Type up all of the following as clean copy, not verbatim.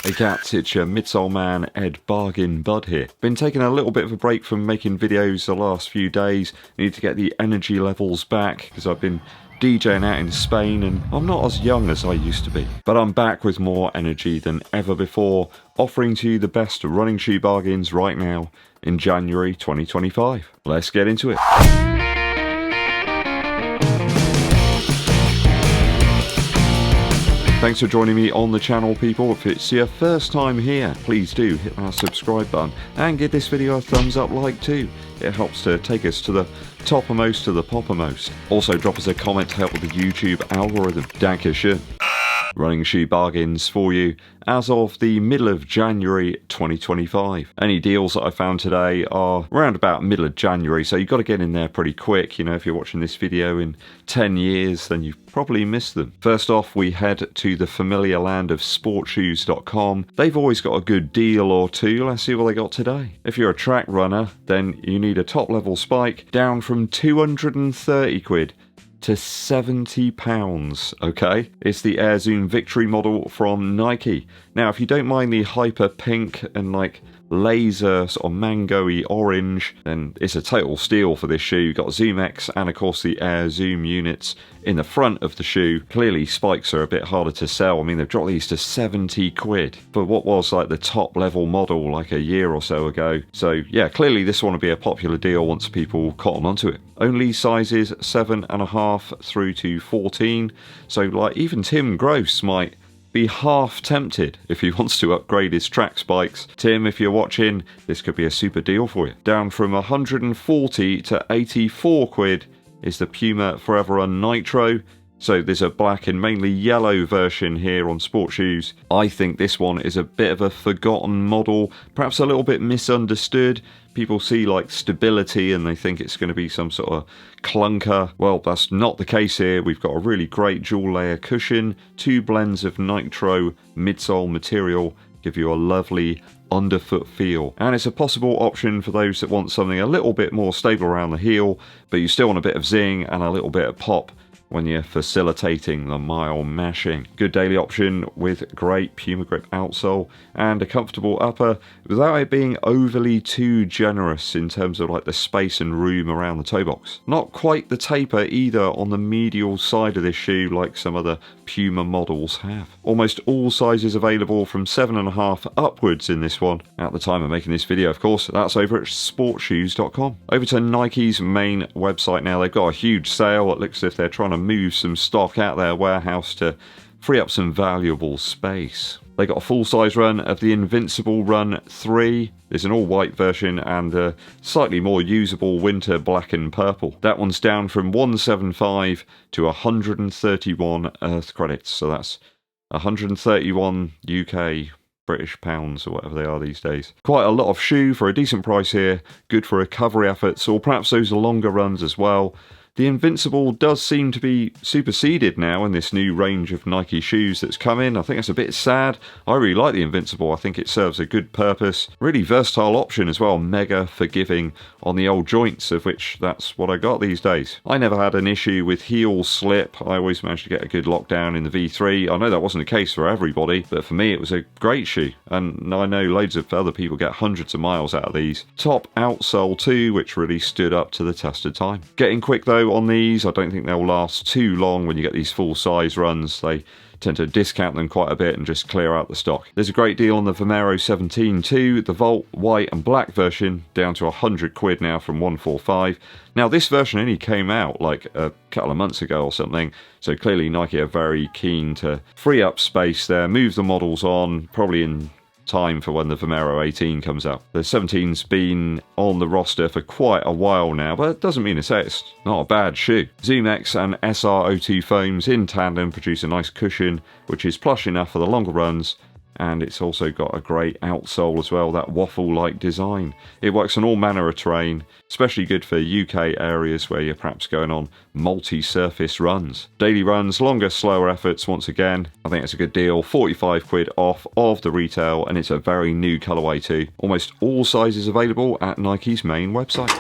Hey cats, it's your midsole man Eddbud here. Been taking a little bit of a break from making videos the last few days. Need to get the energy levels back because I've been DJing out in Spain and I'm not as young as I used to be. But I'm back with more energy than ever before, offering to you the best running shoe bargains right now in January 2025. Let's get into it. Thanks for joining me on the channel, people. If it's your first time here, please do hit that subscribe button and give this video a thumbs up like too. It helps to take us to the toppermost to the poppermost. Also drop us a comment to help with the YouTube algorithm. Dankeschön. Running shoe bargains for you as of the middle of January 2025. Any deals that I found today are around about middle of January, so you've got to get in there pretty quick. You know, if you're watching this video in 10 years, then you've probably missed them. First off, we head to the familiar land of sportshoes.com. They've always got a good deal or two. Let's see what they got today. If you're a track runner, then you need a top level spike down from 230 quid to £70, okay? It's the Air Zoom Victory model from Nike. Now, if you don't mind the hyper pink and like laser sort of mango-y orange, then it's a total steal for this shoe. You've got Zoom X and of course the Air Zoom units in the front of the shoe. Clearly spikes are a bit harder to sell. I mean, they've dropped these to 70 quid for what was like the top level model like a year or so ago. So yeah, clearly this one will be a popular deal once people cotton onto it. Only sizes 7.5 through to 14. So like even Tim Gross might be half tempted if he wants to upgrade his track spikes. Tim, if you're watching, this could be a super deal for you. Down from 140 to 84 quid is the Puma Forever Run Nitro. So there's a black and mainly yellow version here on Sport Shoes. I think this one is a bit of a forgotten model, perhaps a little bit misunderstood. People see like stability and they think it's going to be some sort of clunker. Well, that's not the case here. We've got a really great dual layer cushion, two blends of Nitro midsole material, give you a lovely underfoot feel. And it's a possible option for those that want something a little bit more stable around the heel, but you still want a bit of zing and a little bit of pop when you're facilitating the mile mashing. Good daily option with great Puma grip outsole and a comfortable upper without it being overly too generous in terms of like the space and room around the toe box. Not quite the taper either on the medial side of this shoe like some other Puma models have. Almost all sizes available from 7.5 upwards in this one. At the time of making this video, of course, that's over at sportshoes.com. Over to Nike's main website now. They've got a huge sale. It looks as if they're trying to move some stock out their warehouse to free up some valuable space. They got a full-size run of the Invincible Run 3. There's an all-white version and a slightly more usable winter black and purple. That one's down from 175 to 131 Earth credits. So that's 131 UK British pounds or whatever they are these days. Quite a lot of shoe for a decent price here. Good for recovery efforts or perhaps those longer runs as well. The Invincible does seem to be superseded now in this new range of Nike shoes that's come in. I think that's a bit sad. I really like the Invincible. I think it serves a good purpose. Really versatile option as well. Mega forgiving on the old joints, of which that's what I got these days. I never had an issue with heel slip. I always managed to get a good lockdown in the V3. I know that wasn't the case for everybody, but for me it was a great shoe. And I know loads of other people get hundreds of miles out of these. Top outsole too, which really stood up to the test of time. Getting quick though on these. I don't think they'll last too long when you get these full size runs. They tend to discount them quite a bit and just clear out the stock. There's a great deal on the Vomero 17 too. The Volt white and black version down to 100 quid now from 145. Now this version only came out like a couple of months ago or something, so clearly Nike are very keen to free up space there, move the models on, probably in time for when the Vomero 18 comes out. The 17's been on the roster for quite a while now, but it doesn't mean to say it's not a bad shoe. Zoom X and SR02 foams in tandem produce a nice cushion, which is plush enough for the longer runs, and it's also got a great outsole as well, that waffle-like design. It works on all manner of terrain, especially good for UK areas where you're perhaps going on multi-surface runs. Daily runs, longer, slower efforts once again. I think it's a good deal, 45 quid off of the retail, and it's a very new colourway too. Almost all sizes available at Nike's main website.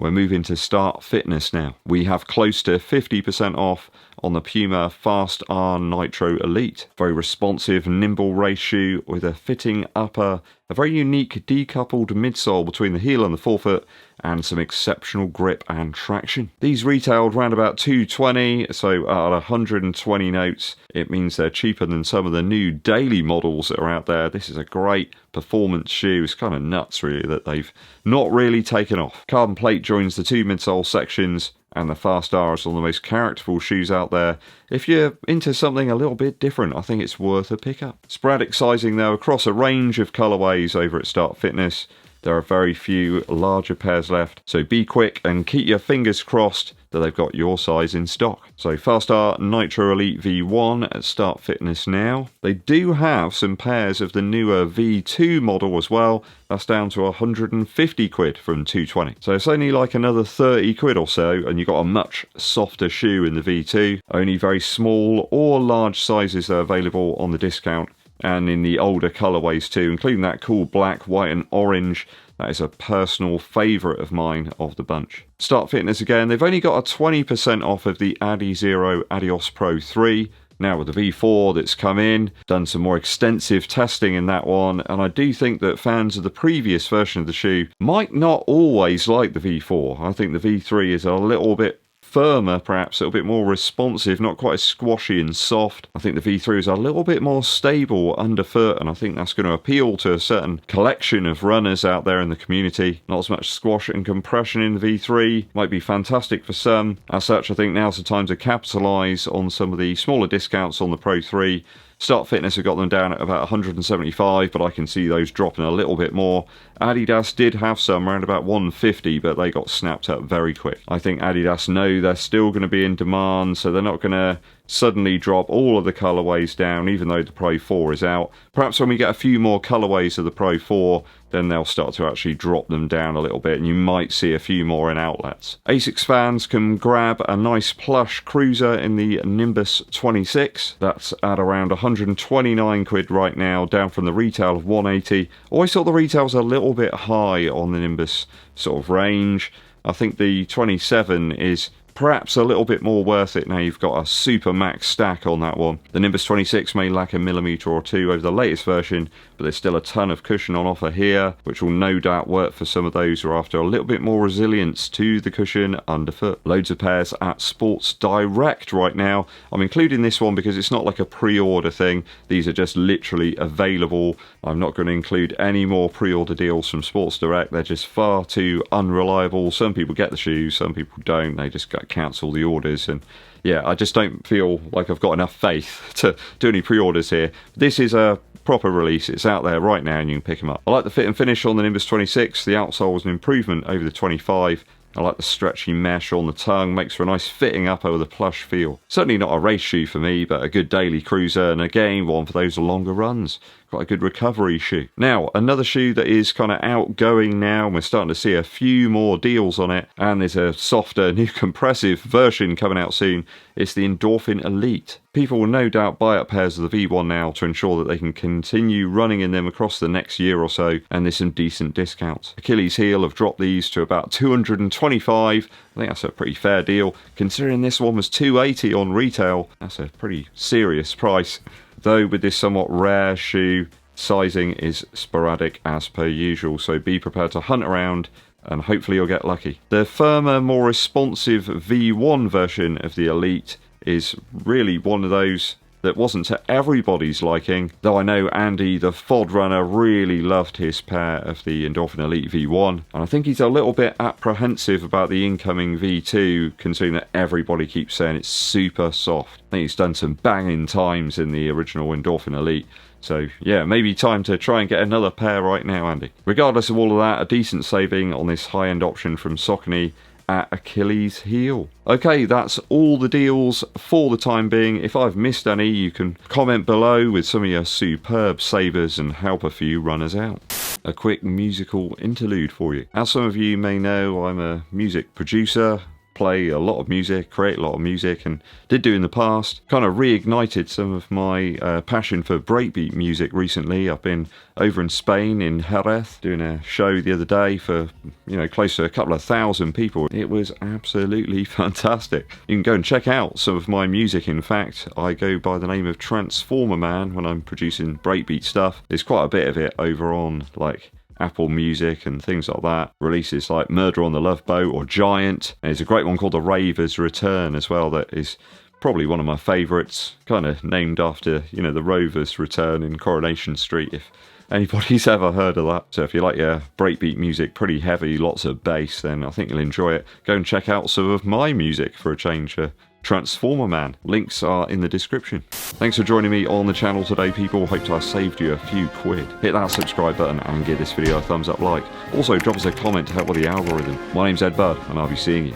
We're moving to Start Fitness now. We have close to 50% off on the Puma Fast R Nitro Elite. Very responsive, nimble race shoe with a fitting upper, a very unique decoupled midsole between the heel and the forefoot, and some exceptional grip and traction. These retailed around about $220, so at 120 notes, it means they're cheaper than some of the new daily models that are out there. This is a great performance shoe. It's kind of nuts really that they've not really taken off. Carbon plate joins the two midsole sections, and the Fast R is one of the most characterful shoes out there. If you're into something a little bit different, I think it's worth a pickup. Sporadic sizing though across a range of colourways over at Start Fitness. There are very few larger pairs left, so be quick and keep your fingers crossed that they've got your size in stock. So Fast R Nitro Elite V1 at Start Fitness now. They do have some pairs of the newer V2 model as well. That's down to 150 quid from 220. So it's only like another 30 quid or so, and you've got a much softer shoe in the V2. Only very small or large sizes are available on the discount, and in the older colourways too, including that cool black, white and orange. That is a personal favourite of mine of the bunch. Start Fitness again, they've only got a 20% off of the Adizero Adios Pro 3. Now with the V4 that's come in, done some more extensive testing in that one, and I do think that fans of the previous version of the shoe might not always like the V4. I think the V3 is a little bit firmer, perhaps a little bit more responsive, not quite as squashy and soft. I think the V3 is a little bit more stable underfoot, and I think that's going to appeal to a certain collection of runners out there in the community. Not as much squash and compression in the V3, might be fantastic for some. As such, I think now's the time to capitalise on some of the smaller discounts on the Pro 3. Start Fitness have got them down at about 175, but I can see those dropping a little bit more. Adidas did have some around about 150, but they got snapped up very quick. I think Adidas know they're still going to be in demand, so they're not going to suddenly drop all of the colourways down, even though the Pro 4 is out. Perhaps when we get a few more colourways of the Pro 4, then they'll start to actually drop them down a little bit, and you might see a few more in outlets. ASICS fans can grab a nice plush cruiser in the Nimbus 26. That's at around 129 quid right now, down from the retail of 180. Always thought the retail was a little bit high on the Nimbus sort of range. I think the 27 is perhaps a little bit more worth it now you've got a super max stack on that one. The Nimbus 26 may lack a millimetre or two over the latest version, but there's still a ton of cushion on offer here, which will no doubt work for some of those who are after a little bit more resilience to the cushion underfoot. Loads of pairs at Sports Direct right now. I'm including this one because it's not like a pre-order thing. These are just literally available. I'm not going to include any more pre-order deals from Sports Direct. They're just far too unreliable. Some people get the shoes, some people don't. They just cancel the orders, and yeah, I just don't feel like I've got enough faith to do any pre-orders here. This is a proper release. It's out there right now and you can pick them up. I like the fit and finish on the Nimbus 26. The outsole was an improvement over the 25. I like the stretchy mesh on the tongue, makes for a nice fitting up over the plush feel. Certainly not a race shoe for me, but a good daily cruiser, and again, one for those longer runs. Quite a good recovery shoe. Now, another shoe that is kind of outgoing now, and we're starting to see a few more deals on it, and there's a softer, new compressive version coming out soon. It's the Endorphin Elite. People will no doubt buy up pairs of the V1 now to ensure that they can continue running in them across the next year or so, and there's some decent discounts. Achilles Heel have dropped these to about 225. I think that's a pretty fair deal. Considering this one was 280 on retail, that's a pretty serious price. Though with this somewhat rare shoe, sizing is sporadic as per usual, so be prepared to hunt around and hopefully you'll get lucky. The firmer, more responsive V1 version of the Elite is really one of those that wasn't to everybody's liking, though I know Andy, the FOD runner, really loved his pair of the Endorphin Elite V1, and I think he's a little bit apprehensive about the incoming V2, considering that everybody keeps saying it's super soft. I think he's done some banging times in the original Endorphin Elite, so yeah, maybe time to try and get another pair right now, Andy. Regardless of all of that, a decent saving on this high-end option from Saucony at Achilles Heel. Okay, that's all the deals for the time being. If I've missed any, you can comment below with some of your superb savers and help a few runners out. A quick musical interlude for you. As some of you may know, I'm a music producer, play a lot of music, create a lot of music, and did do in the past. Kind of reignited some of my passion for breakbeat music recently. I've been over in Spain, in Jerez, doing a show the other day for, you know, close to a couple of thousand people. It was absolutely fantastic. You can go and check out some of my music. In fact, I go by the name of Transformer Man when I'm producing breakbeat stuff. There's quite a bit of it over on, like, Apple Music and things like that. Releases like Murder on the Love Boat or Giant. And there's a great one called The Raver's Return as well that is probably one of my favourites, kind of named after, you know, the Rover's Return in Coronation Street, if anybody's ever heard of that. So if you like your breakbeat music pretty heavy, lots of bass, then I think you'll enjoy it. Go and check out some of my music for a change. Transformer Man. Links are in the description. Thanks for joining me on the channel today, people. Hope I saved you a few quid. Hit that subscribe button and give this video a thumbs up like. Also, drop us a comment to help with the algorithm. My name's Eddbud, and I'll be seeing you